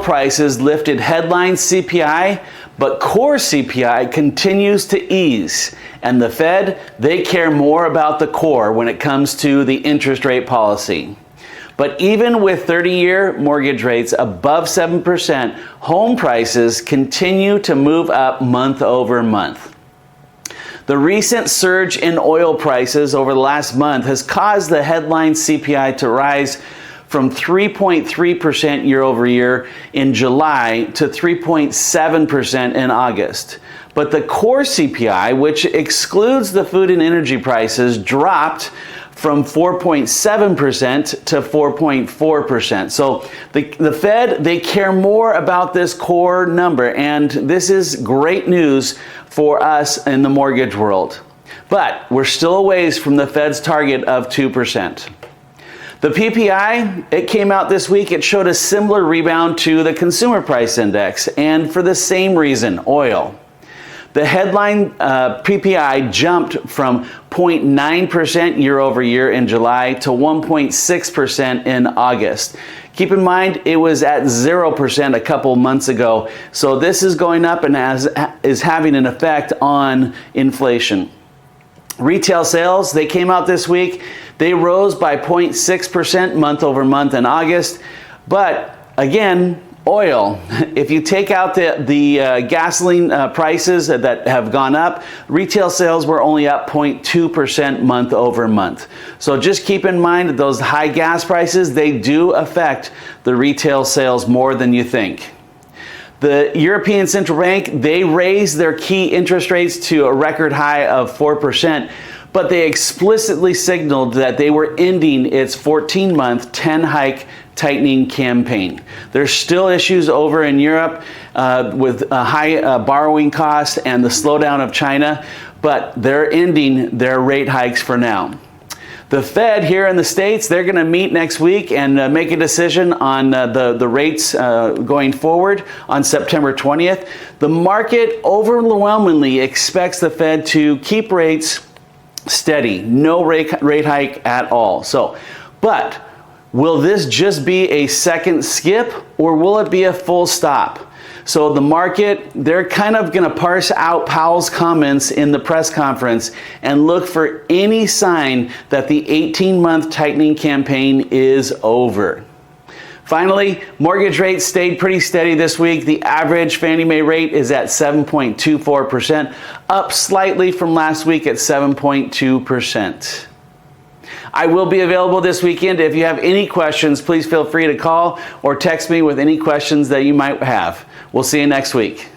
prices lifted headline CPI, but core CPI continues to ease. And the Fed, they care more about the core when it comes to the interest rate policy. But even with 30-year mortgage rates above 7%, home prices continue to move up month over month. The recent surge in oil prices over the last month has caused the headline CPI to rise from 3.3% year over year in July to 3.7% in August. But the core CPI, which excludes the food and energy prices, dropped from 4.7% to 4.4%. So the Fed, they care more about this core number, and this is great news for us in the mortgage world. But we're still a ways from the Fed's target of 2%. The PPI, it came out this week. It showed a similar rebound to the consumer price index, and for the same reason, oil. The headline PPI jumped from 0.9% year over year in July to 1.6% in August. Keep in mind, it was at 0% a couple months ago. So this is going up and is having an effect on inflation. Retail sales, they came out this week. They rose by 0.6% month over month in August. But again, oil, if you take out the gasoline prices that have gone up, retail sales were only up 0.2% month over month. So just keep in mind that those high gas prices, they do affect the retail sales more than you think. The European Central Bank, they raised their key interest rates to a record high of 4%, but they explicitly signaled that they were ending its 14-month 10-hike tightening campaign. There's still issues over in Europe with high borrowing costs and the slowdown of China, but they're ending their rate hikes for now. The Fed here in the States, they're going to meet next week and make a decision on the rates going forward on September 20th. The market overwhelmingly expects the Fed to keep rates steady, no rate hike at all. But will this just be a second skip, or will it be a full stop? So the market, they're kind of going to parse out Powell's comments in the press conference and look for any sign that the 18-month tightening campaign is over. Finally, mortgage rates stayed pretty steady this week. The average Fannie Mae rate is at 7.24%, up slightly from last week at 7.2%. I will be available this weekend. If you have any questions, please feel free to call or text me with any questions that you might have. We'll see you next week.